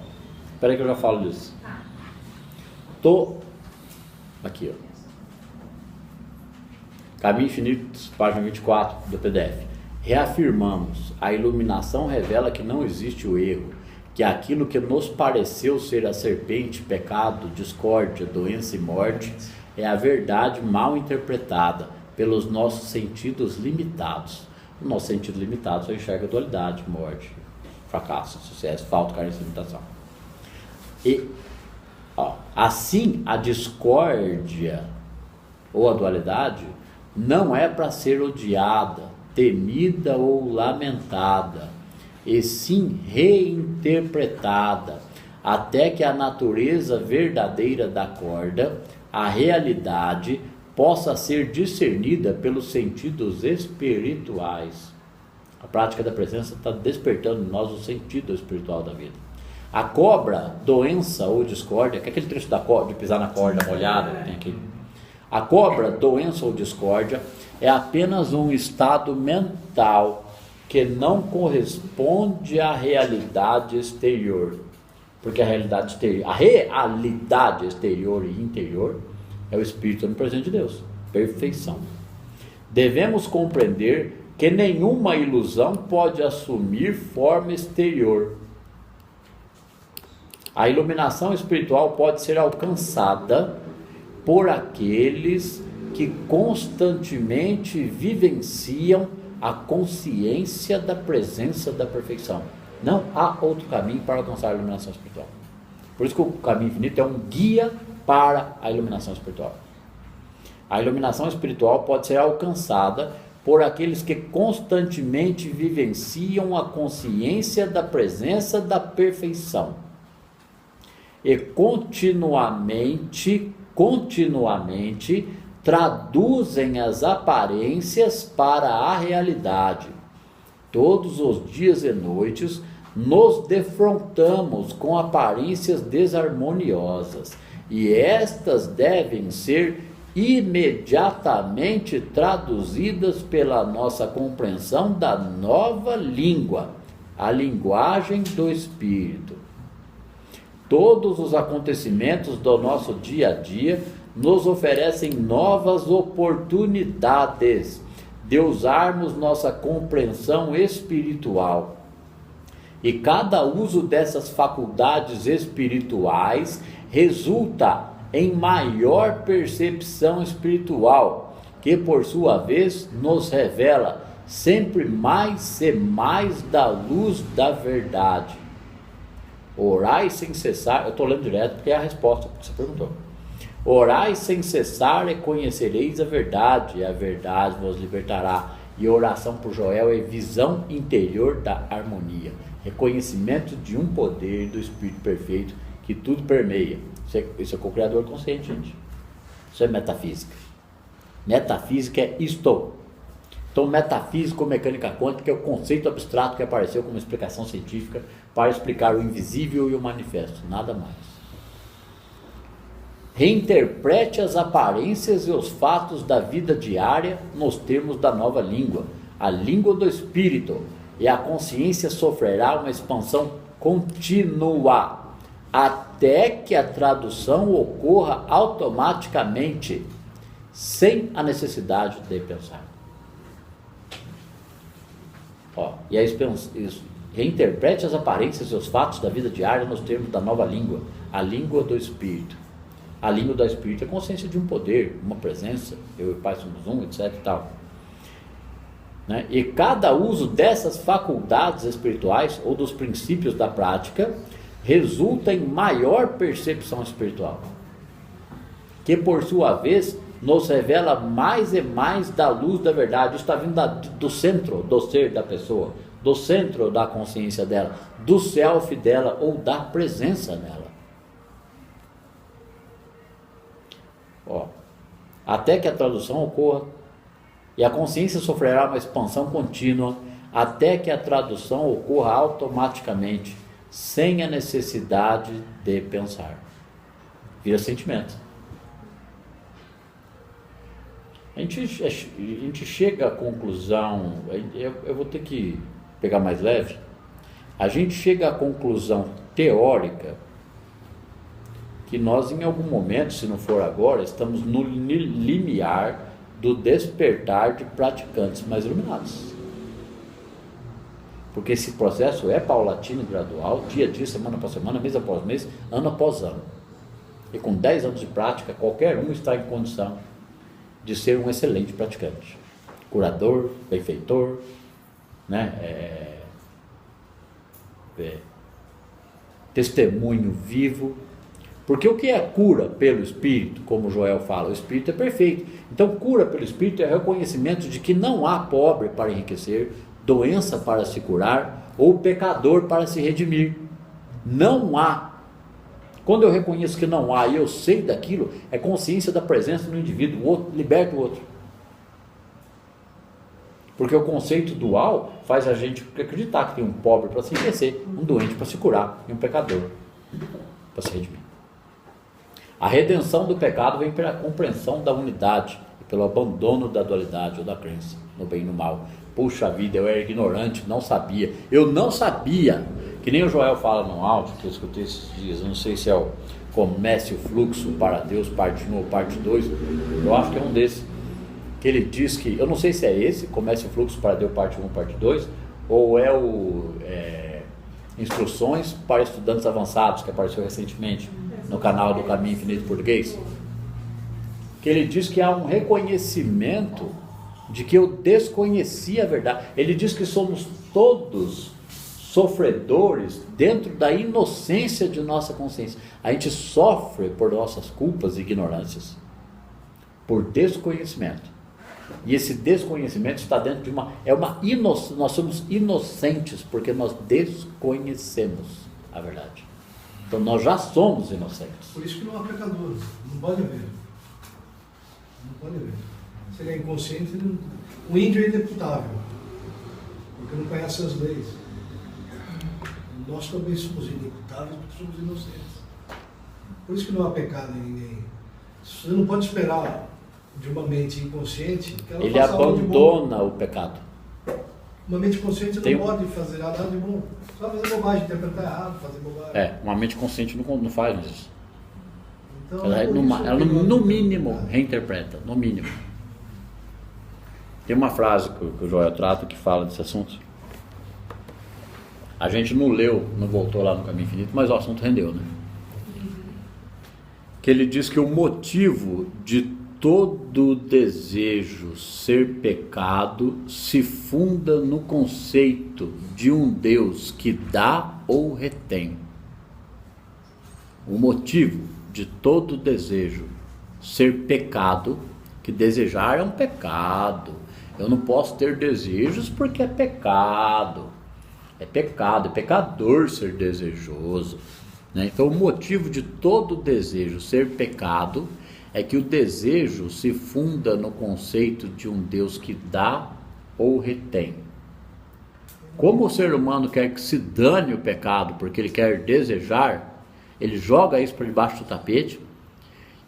Espera aí que eu já falo disso. Tá. Aqui, ó. Caminho Infinito, página 24 do PDF. Reafirmamos, a iluminação revela que não existe o erro, que aquilo que nos pareceu ser a serpente, pecado, discórdia, doença e morte, é a verdade mal interpretada pelos nossos sentidos limitados. O nosso sentido limitado só enxerga dualidade, morte, fracasso, sucesso, falta, carência e limitação. E, assim, a discórdia ou a dualidade não é para ser odiada, temida ou lamentada, e sim reinterpretada, até que a natureza verdadeira da corda, a realidade, possa ser discernida pelos sentidos espirituais. A prática da presença está despertando em nós o sentido espiritual da vida. A cobra, doença ou discórdia, que é aquele trecho de pisar na corda molhada, tem aqui. A cobra, doença ou discórdia, é apenas um estado mental que não corresponde à realidade exterior. Porque a realidade exterior e interior é o Espírito onipresente de Deus, perfeição. Devemos compreender que nenhuma ilusão pode assumir forma exterior. A iluminação espiritual pode ser alcançada por aqueles que constantemente vivenciam a consciência da presença da perfeição. Não há outro caminho para alcançar a iluminação espiritual. Por isso que o caminho infinito é um guia para a iluminação espiritual. A iluminação espiritual pode ser alcançada por aqueles que constantemente vivenciam a consciência da presença da perfeição e continuamente traduzem as aparências para a realidade. Todos os dias e noites nos defrontamos com aparências desarmoniosas, e estas devem ser imediatamente traduzidas pela nossa compreensão da nova língua, a linguagem do Espírito. Todos os acontecimentos do nosso dia a dia nos oferecem novas oportunidades de usarmos nossa compreensão espiritual. E cada uso dessas faculdades espirituais resulta em maior percepção espiritual, que por sua vez nos revela sempre mais e mais da luz da verdade. Orai sem cessar, eu estou lendo direto porque é a resposta que você perguntou. Orai sem cessar e conhecereis a verdade vos libertará. E a oração por Joel é visão interior da harmonia, reconhecimento de um poder do Espírito perfeito que tudo permeia. Isso é co-criador consciente, gente. Isso é metafísica. Metafísica é isto. Então, metafísica ou mecânica quântica é o conceito abstrato que apareceu como explicação científica para explicar o invisível e o manifesto, nada mais. Reinterprete as aparências e os fatos da vida diária nos termos da nova língua, a língua do Espírito, e a consciência sofrerá uma expansão contínua, até que a tradução ocorra automaticamente, sem a necessidade de pensar. E a reinterprete as aparências e os fatos da vida diária nos termos da nova língua, a língua do Espírito. A língua do Espírito é a consciência de um poder, uma presença, eu e o Pai somos um, etc. e tal. Né? E cada uso dessas faculdades espirituais ou dos princípios da prática resulta em maior percepção espiritual, que por sua vez nos revela mais e mais da luz da verdade. Isso está vindo do centro do ser da pessoa, do centro da consciência dela, do self dela ou da presença nela. Ó, até que a tradução ocorra, e a consciência sofrerá uma expansão contínua, até que a tradução ocorra automaticamente, sem a necessidade de pensar. Vira sentimento. A gente chega à conclusão, eu vou ter que pegar mais leve, a gente chega à conclusão teórica que nós em algum momento, se não for agora, estamos no limiar do despertar de praticantes mais iluminados. Porque esse processo é paulatino e gradual, dia a dia, semana após semana, mês após mês, ano após ano. E com 10 anos de prática, qualquer um está em condição de ser um excelente praticante. Curador, benfeitor, né? Testemunho vivo. Porque o que é cura pelo Espírito, como Joel fala, o Espírito é perfeito. Então, cura pelo Espírito é reconhecimento de que não há pobre para enriquecer, doença para se curar, ou pecador para se redimir. Não há. Quando eu reconheço que não há e eu sei daquilo, é consciência da presença no indivíduo, o outro liberta o outro. Porque o conceito dual faz a gente acreditar que tem um pobre para se enriquecer, um doente para se curar e um pecador para se redimir. A redenção do pecado vem pela compreensão da unidade e pelo abandono da dualidade ou da crença no bem e no mal. Puxa vida, eu era ignorante, não sabia. Eu não sabia, que nem o Joel fala no áudio, que eu escutei esses dias, eu não sei se é o Comece o Fluxo para Deus, parte 1 ou parte 2, eu acho que é um desses, que ele diz que, eu não sei se é esse, Comece o Fluxo para Deus, parte 1 ou parte 2, ou é o Instruções para Estudantes Avançados, que apareceu recentemente no canal do Caminho Infinito Português, que ele diz que há um reconhecimento de que eu desconhecia a verdade. Ele diz que somos todos sofredores dentro da inocência de nossa consciência. A gente sofre por nossas culpas e ignorâncias, por desconhecimento. E esse desconhecimento está dentro de nós somos inocentes porque nós desconhecemos a verdade. Então nós já somos inocentes. Por isso que não há pecadores, não pode haver. Não pode haver. Se ele é inconsciente, o índio é inimputável, porque não conhece as leis. Nós também somos inimputáveis porque somos inocentes. Por isso que não há pecado em ninguém. Você não pode esperar de uma mente inconsciente que ela ele faça algo de bom. abandona o pecado. Uma mente consciente não pode fazer nada de bom. Só fazer bobagem, interpretar errado, fazer bobagem. Uma mente consciente não faz isso. Então, ela no mínimo reinterpreta, no mínimo. Tem uma frase que o Joel trata que fala desse assunto. A gente não leu, não voltou lá no Caminho Infinito, mas o assunto rendeu, né? Que ele diz que o motivo de todo desejo ser pecado se funda no conceito de um Deus que dá ou retém. O motivo de todo desejo ser pecado, que desejar é um pecado. Eu não posso ter desejos porque é pecado. É pecado, é pecador ser desejoso, né? Então o motivo de todo desejo ser pecado é que o desejo se funda no conceito de um Deus que dá ou retém. Como o ser humano quer que se dane o pecado porque ele quer desejar, ele joga isso para debaixo do tapete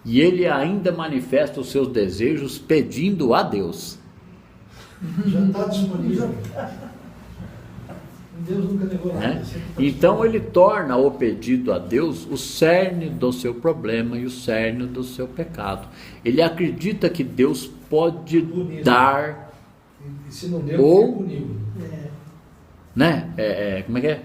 e ele ainda manifesta os seus desejos pedindo a Deus. Já está disponível. Deus nunca negou nada. Então ele torna o pedido a Deus o cerne do seu problema e o cerne do seu pecado. Ele acredita que Deus pode dar e se não deu, ou né? Como é que é?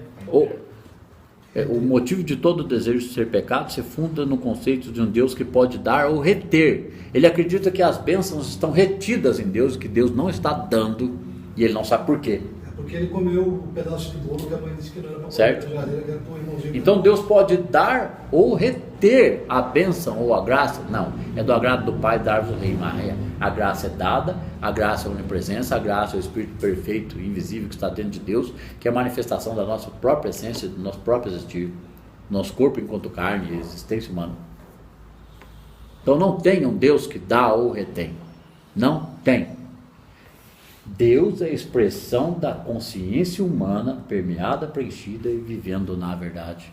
O motivo de todo desejo de ser pecado se funda no conceito de um Deus que pode dar ou reter. Ele acredita que as bênçãos estão retidas em Deus, que Deus não está dando e ele não sabe por quê. Porque ele comeu o pedaço de bolo que a mãe disse que não era para certo? comer na geladeira, que era para o irmãozinho. Então Deus pode dar ou reter a bênção ou a graça? Não, é do agrado do Pai dar-vos o Rei Maria. A graça é dada, a graça é a onipresença, a graça é o Espírito perfeito, invisível que está dentro de Deus, que é a manifestação da nossa própria essência, do nosso próprio existir, nosso corpo enquanto carne e existência humana. Então não tem um Deus que dá ou retém. Não tem. Deus é a expressão da consciência humana, permeada, preenchida e vivendo na verdade.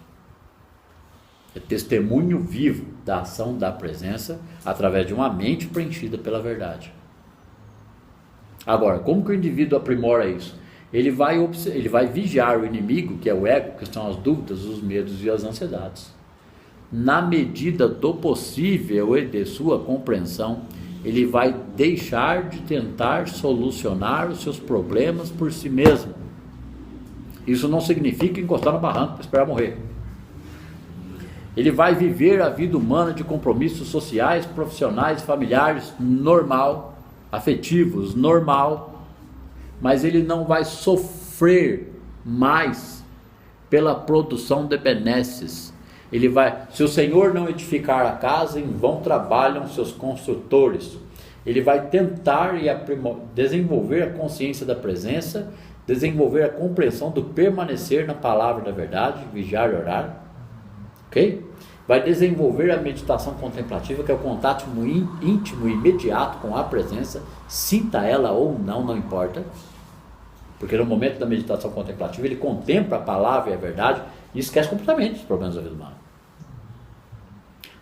É testemunho vivo da ação da presença através de uma mente preenchida pela verdade. Agora, como que o indivíduo aprimora isso? Ele vai vigiar o inimigo, que é o ego, que são as dúvidas, os medos e as ansiedades. Na medida do possível e de sua compreensão, ele vai deixar de tentar solucionar os seus problemas por si mesmo. Isso não significa encostar no barranco para esperar morrer. Ele vai viver a vida humana de compromissos sociais, profissionais, familiares, normal, afetivos, normal, mas ele não vai sofrer mais pela produção de benesses. Ele vai, se o Senhor não edificar a casa, em vão trabalham seus construtores. Ele vai tentar e desenvolver a consciência da presença, desenvolver a compreensão do permanecer na palavra da verdade, vigiar e orar. Ok? Vai desenvolver a meditação contemplativa, que é o contato íntimo e imediato com a presença, sinta ela ou não, não importa. Porque no momento da meditação contemplativa, ele contempla a palavra e a verdade e esquece completamente os problemas da vida humana.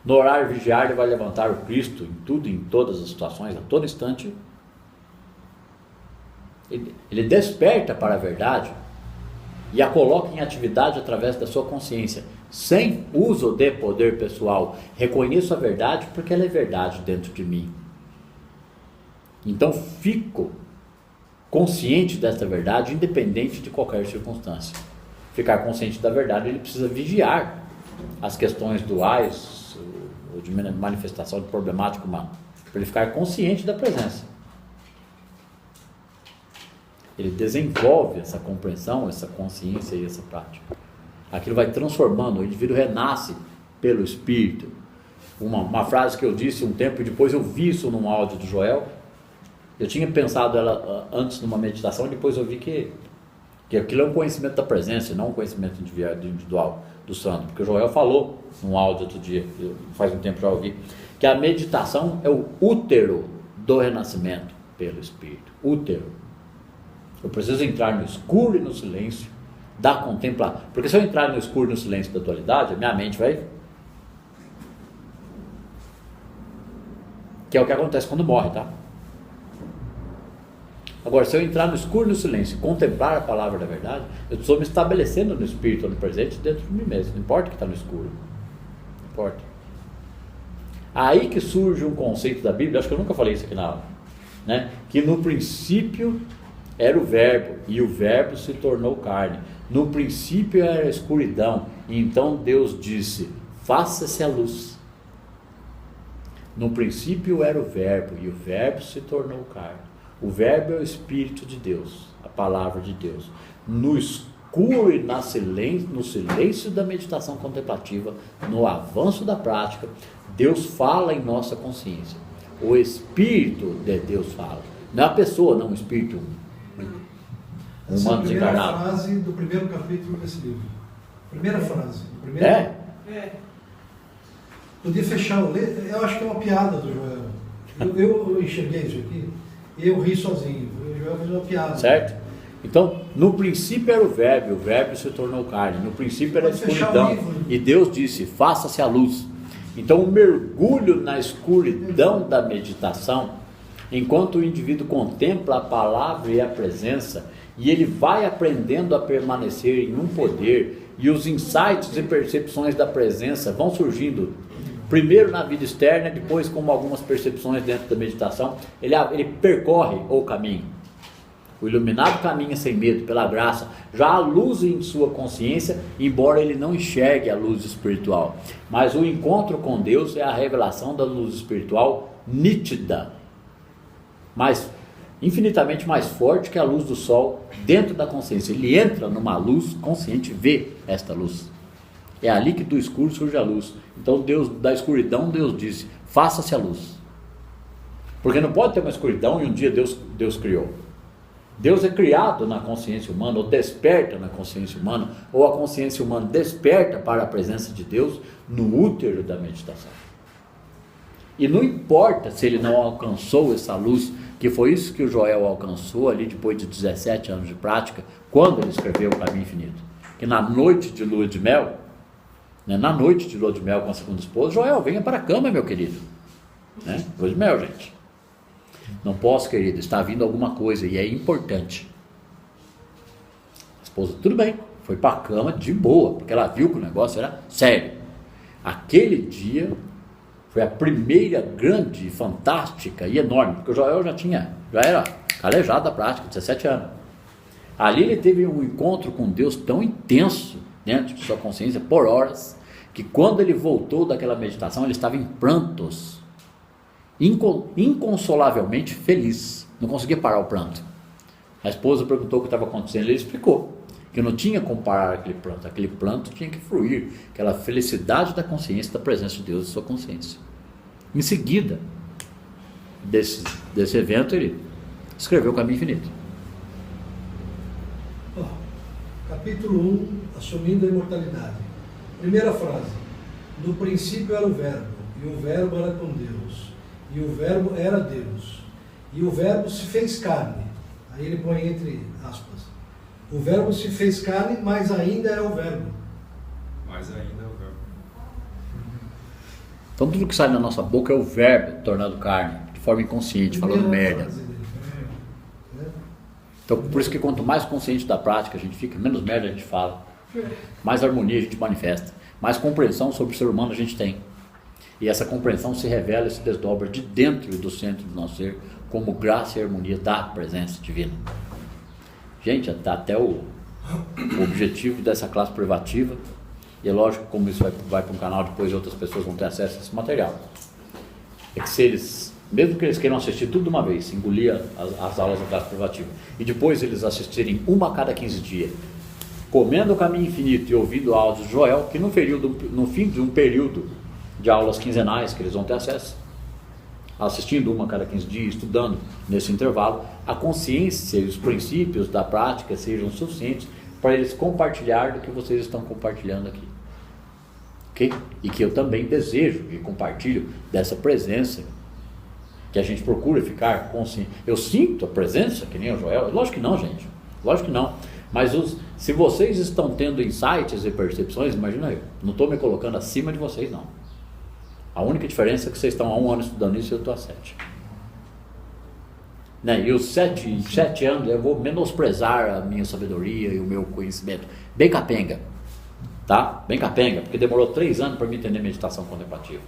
No orar e vigiar, ele vai levantar o Cristo em tudo, em todas as situações, a todo instante. Ele desperta para a verdade e a coloca em atividade através da sua consciência, sem uso de poder pessoal. Reconheço a verdade porque ela é verdade dentro de mim. Então fico consciente desta verdade, independente de qualquer circunstância. Ficar consciente da verdade, ele precisa vigiar as questões duais ou de manifestação de problemática humana, para ele ficar consciente da presença. Ele desenvolve essa compreensão, essa consciência e essa prática. Aquilo vai transformando, o indivíduo renasce pelo Espírito. Uma frase que eu disse um tempo e depois eu vi isso num áudio do Joel. Eu tinha pensado ela antes numa meditação e depois eu vi que aquilo é um conhecimento da presença e não um conhecimento individual do santo. Porque o Joel falou num áudio outro dia, faz um tempo já ouvi, que a meditação é o útero do renascimento pelo Espírito. Útero. Eu preciso entrar no escuro e no silêncio da contemplação. Porque se eu entrar no escuro e no silêncio da dualidade, a minha mente vai... Que é o que acontece quando morre, tá? Agora, se eu entrar no escuro e no silêncio e contemplar a palavra da verdade, eu estou me estabelecendo no Espírito, no presente, dentro de mim mesmo. Não importa que está no escuro. Não importa. Aí que surge um conceito da Bíblia, acho que eu nunca falei isso aqui na aula, né? Que no princípio era o verbo, e o verbo se tornou carne. No princípio era a escuridão, e então Deus disse, faça-se a luz. No princípio era o verbo, e o verbo se tornou carne. O verbo é o Espírito de Deus, a palavra de Deus. No escuro e no silêncio da meditação contemplativa, no avanço da prática, Deus fala em nossa consciência. O Espírito de Deus fala. Não é a pessoa, não o Espírito essa é a primeira desencarnado. frase do primeiro capítulo desse livro. Primeira frase. É? Podia fechar o letra. Eu acho que é uma piada do Joel. Eu enxerguei isso aqui e eu ri sozinho. O Joel fez uma piada. Certo? Então, no princípio era o verbo se tornou carne. No princípio era a escuridão. E Deus disse, faça-se a luz. Então, o mergulho na escuridão da meditação, enquanto o indivíduo contempla a palavra e a presença, e ele vai aprendendo a permanecer em um poder, e os insights e percepções da presença vão surgindo, primeiro na vida externa, depois como algumas percepções dentro da meditação, ele percorre o caminho. O iluminado caminha sem medo, pela graça, já há luz em sua consciência, embora ele não enxergue a luz espiritual. Mas o encontro com Deus é a revelação da luz espiritual nítida, mas infinitamente mais forte que a luz do sol dentro da consciência. Ele entra numa luz consciente, vê esta luz. É ali que do escuro surge a luz. Então Deus, da escuridão, Deus disse, faça-se a luz. Porque não pode ter uma escuridão e um dia Deus criou. Deus é criado na consciência humana, ou desperta na consciência humana, ou a consciência humana desperta para a presença de Deus no útero da meditação. E não importa se ele não alcançou essa luz, que foi isso que o Joel alcançou ali depois de 17 anos de prática, quando ele escreveu o Caminho Infinito. Que na noite de lua de mel, né, na noite de lua de mel com a segunda esposa, Joel, venha para a cama, meu querido. Né? Lua de mel, gente. Não posso, querido, está vindo alguma coisa e é importante. A esposa, tudo bem, foi para a cama de boa, porque ela viu que o negócio era sério. Aquele dia foi a primeira grande, fantástica e enorme, porque o Joel já era calejado da prática, 17 anos. Ali ele teve um encontro com Deus tão intenso dentro de sua consciência, por horas, que quando ele voltou daquela meditação, ele estava em prantos, inconsolavelmente feliz, não conseguia parar o pranto. A esposa perguntou o que estava acontecendo, ele explicou que não tinha como parar aquele pranto tinha que fluir, aquela felicidade da consciência, da presença de Deus em sua consciência. Em seguida desse evento, ele escreveu o Caminho Infinito. Capítulo 1, assumindo a imortalidade. Primeira frase: no princípio era o Verbo, e o Verbo era com Deus, e o Verbo era Deus, e o Verbo se fez carne. Aí ele põe entre aspas: o Verbo se fez carne, mas ainda é o Verbo. Mas ainda é o Verbo. Então tudo que sai da nossa boca é o Verbo tornado carne, de forma inconsciente, falando merda. Então por isso que quanto mais consciente da prática a gente fica, menos merda a gente fala, mais harmonia a gente manifesta, mais compreensão sobre o ser humano a gente tem. E essa compreensão se revela e se desdobra de dentro do centro do nosso ser, como graça e harmonia da presença divina. Gente, até o objetivo dessa classe privativa, e é lógico, como isso vai para um canal depois, outras pessoas vão ter acesso a esse material, é que se eles, mesmo que eles queiram assistir tudo de uma vez, engolir as aulas da classe privativa, e depois eles assistirem uma a cada 15 dias, comendo o Caminho Infinito e ouvindo áudios de Joel, que no fim de um período de aulas quinzenais que eles vão ter acesso, assistindo uma a cada 15 dias, estudando nesse intervalo, a consciência e os princípios da prática sejam suficientes para eles compartilhar do que vocês estão compartilhando aqui. Ok? E que eu também desejo e compartilho dessa presença, que a gente procura ficar consciente. Eu sinto a presença, que nem o Joel. Lógico que não, gente. Lógico que não. Mas se vocês estão tendo insights e percepções, imagina eu. Não estou me colocando acima de vocês, não. A única diferença é que vocês estão há 1 ano estudando isso e eu estou há 7. Né? E os 7 anos eu vou menosprezar a minha sabedoria e o meu conhecimento. Bem capenga. Tá? Bem capenga, porque demorou 3 anos para me entender meditação contemplativa.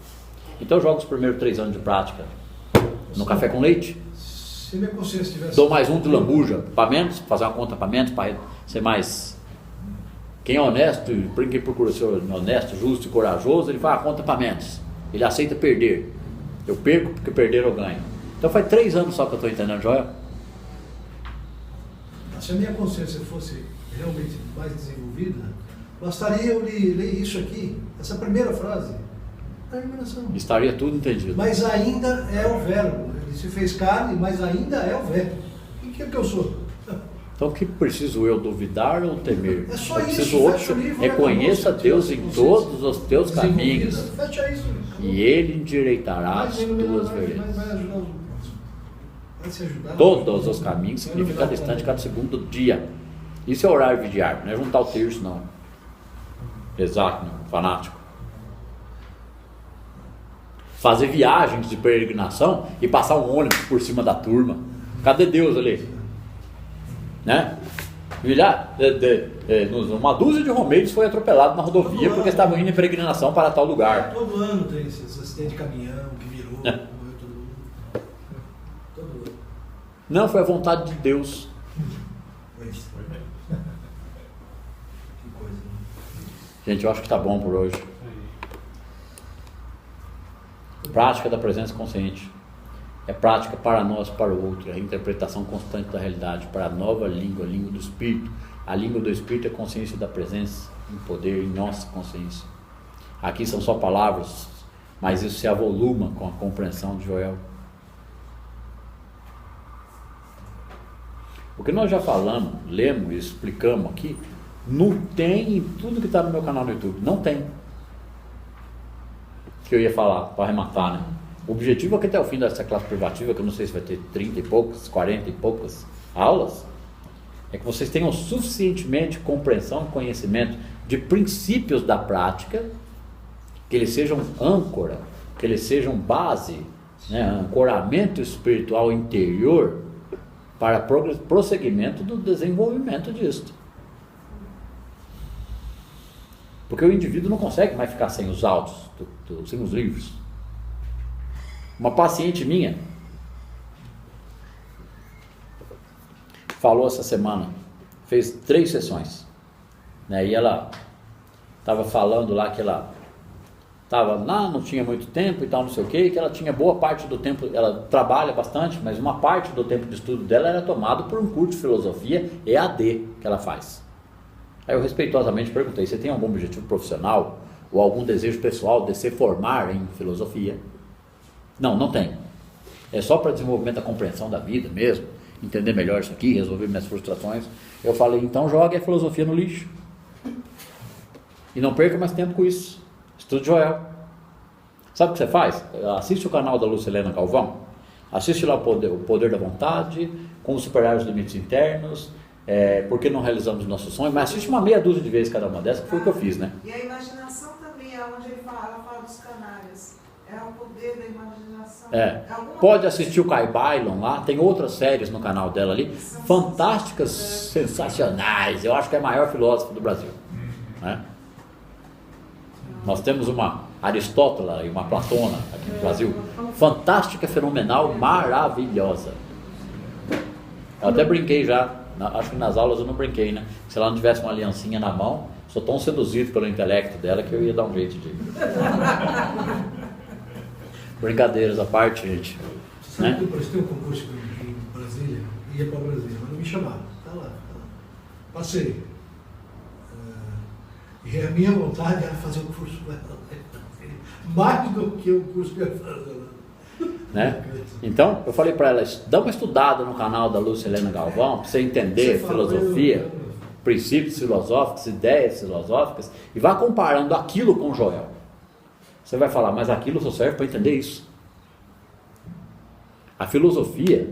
Então eu jogo os primeiros 3 anos de prática no café com leite. Se minha consciência tivesse... Dou mais um de lambuja para menos, fazer uma conta para menos, para ser mais... Quem é honesto, quem procura ser honesto, justo e corajoso, ele faz a conta para menos. Ele aceita perder. Eu perco porque perder eu ganho. Então faz 3 anos só que eu estou entendendo, Joel. Se a minha consciência fosse realmente mais desenvolvida, bastaria eu ler isso aqui, essa primeira frase, da iluminação. Estaria tudo entendido. Mas ainda é o Verbo. Ele se fez carne, mas ainda é o Verbo. O que é que eu sou? Então o que preciso eu duvidar ou temer? É só eu isso. preciso outro. Reconheça Deus em todos os teus caminhos. Fecha isso. E Ele endireitará as tuas veredas. Vai ajudar os outros. Vai se ajudar. Todos os caminhos significa cada instante, cada segundo dia. Isso é horário vigiar, não é juntar o terço, não. Exato, não, fanático. Fazer viagens de peregrinação e passar um ônibus por cima da turma. Cadê Deus ali? Né? Uma dúzia de romeiros foi atropelado na rodovia porque estavam indo em peregrinação para tal lugar. Todo ano tem esses acidentes de caminhão que virou, morreu todo mundo. Todo ano. Não, foi a vontade de Deus. Que coisa, né? Gente, eu acho que está bom por hoje. Prática da presença consciente. É prática para nós, para o outro. É a interpretação constante da realidade para a nova língua, a língua do Espírito. A língua do Espírito é a consciência da presença, em poder, em nossa consciência. Aqui são só palavras, mas isso se avoluma com a compreensão de Joel. O que nós já falamos, lemos e explicamos aqui, não tem em tudo que está no meu canal no YouTube. Não tem. Que eu ia falar, para arrematar, né? O objetivo aqui até o fim dessa classe privativa, que eu não sei se vai ter 30 e poucos, 40 e poucas aulas, é que vocês tenham suficientemente compreensão e conhecimento de princípios da prática, que eles sejam âncora, que eles sejam base, né, ancoramento espiritual interior para prosseguimento do desenvolvimento disto. Porque o indivíduo não consegue mais ficar sem os autos, sem os livros. Uma paciente minha falou essa semana, fez 3 sessões, né? E ela estava falando lá que ela estava lá, não tinha muito tempo e tal, não sei o que ela tinha boa parte do tempo, ela trabalha bastante, mas uma parte do tempo de estudo dela era tomado por um curso de filosofia EAD que ela faz. Aí eu respeitosamente perguntei, você tem algum objetivo profissional ou algum desejo pessoal de se formar em filosofia? Não, não tem. É só para desenvolvimento da compreensão da vida mesmo, entender melhor isso aqui, resolver minhas frustrações. Eu falei, então jogue a filosofia no lixo. E não perca mais tempo com isso. Estude Joel. Sabe o que você faz? Assiste o canal da Lucilena Galvão. Assiste lá o Poder da Vontade, Como Superar os Limites Internos, Por que não realizamos nossos sonhos, mas assiste uma meia dúzia de vezes cada uma dessas, que foi o que eu fiz, né? E a imaginação também é onde ela fala dos canários. É o poder da imaginação. Pode assistir o Kai Bailon lá, tem outras séries no canal dela ali, fantásticas, sensacionais. Eu acho que é a maior filósofa do Brasil, né? Nós temos uma Aristótela e uma Platona aqui no Brasil, fantástica, fenomenal, maravilhosa. Eu até brinquei já, acho que nas aulas eu não brinquei, né? Se ela não tivesse uma aliancinha na mão, sou tão seduzido pelo intelecto dela que eu ia dar um jeito de... Brincadeiras à parte, gente. Você sabe que eu prestei um concurso em Brasília, ia para Brasília, mas não me chamaram. Tá lá. Passei. E a minha vontade era fazer o curso mais do que o curso que eu ia fazer. Né? Então, eu falei para ela, dá uma estudada no canal da Lucilena Galvão, para você entender filosofia, princípios filosóficos, ideias filosóficas, e vá comparando aquilo com Joel. Você vai falar, mas aquilo só serve para entender isso. A filosofia,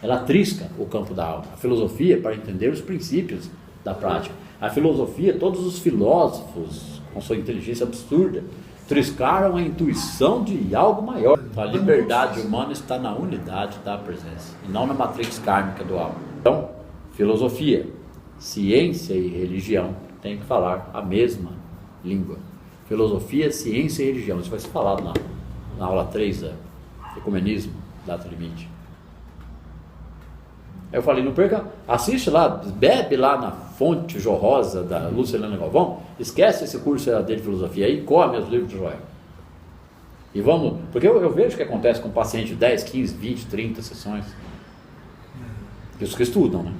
ela trisca o campo da alma. A filosofia é para entender os princípios da prática. A filosofia, todos os filósofos, com sua inteligência absurda, triscaram a intuição de algo maior. A liberdade humana está na unidade da presença, e não na matriz kármica do alma. Então, filosofia, ciência e religião têm que falar a mesma língua. Filosofia, ciência e religião. Isso vai ser falado na aula 3 da Ecumenismo, Data Limite. Aí eu falei, não perca, assiste lá, bebe lá na fonte jorrosa da Lucilena Galvão, esquece esse curso de filosofia aí, come os livros de Joel. E vamos, porque eu vejo o que acontece com paciente de 10, 15, 20, 30 sessões. Os que estudam, né?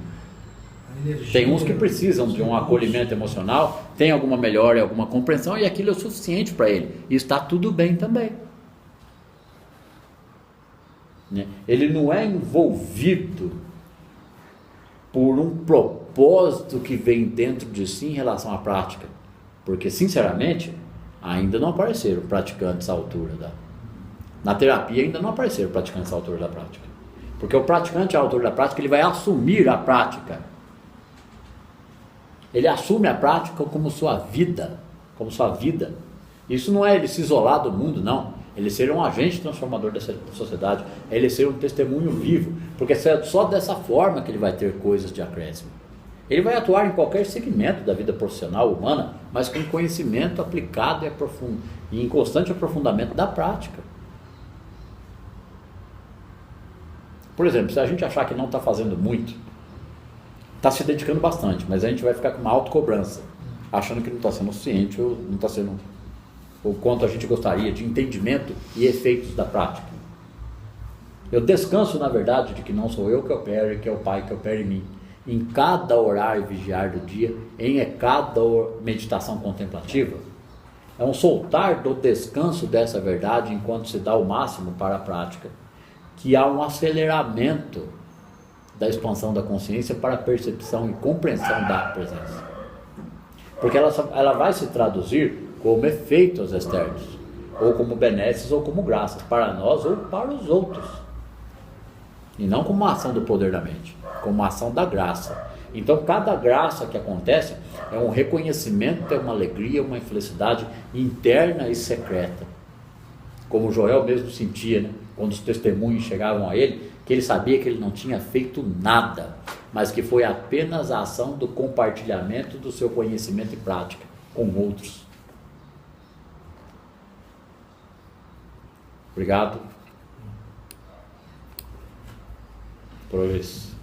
Tem uns que precisam de um acolhimento emocional, tem alguma melhora, alguma compreensão, e aquilo é o suficiente para ele. E está tudo bem também. Ele não é envolvido por um propósito que vem dentro de si em relação à prática. Porque, sinceramente, ainda não apareceram praticantes à altura na terapia ainda não apareceram praticantes à altura da prática. Porque o praticante à altura da prática, ele vai assumir a prática. Ele assume a prática como sua vida, Isso não é ele se isolar do mundo, não. Ele ser um agente transformador dessa sociedade, é ele ser um testemunho vivo, porque é só dessa forma que ele vai ter coisas de acréscimo. Ele vai atuar em qualquer segmento da vida profissional humana, mas com conhecimento aplicado e em constante aprofundamento da prática. Por exemplo, se a gente achar que não está fazendo muito, está se dedicando bastante, mas a gente vai ficar com uma autocobrança, achando que não está sendo suficiente ou não está sendo o quanto a gente gostaria de entendimento e efeitos da prática. Eu descanso na verdade de que não sou eu que opero e que é o Pai que opera em mim. Em cada orar e vigiar do dia, em cada meditação contemplativa, é um soltar do descanso dessa verdade enquanto se dá o máximo para a prática, que há um aceleramento da expansão da consciência para a percepção e compreensão da presença. Porque ela vai se traduzir como efeitos externos, ou como benesses ou como graças, para nós ou para os outros. E não como uma ação do poder da mente, como uma ação da graça. Então cada graça que acontece é um reconhecimento, é uma alegria, uma felicidade interna e secreta. Como Joel mesmo sentia, né? Quando os testemunhos chegavam a ele, que ele sabia que ele não tinha feito nada, mas que foi apenas a ação do compartilhamento do seu conhecimento e prática com outros. Obrigado por isso.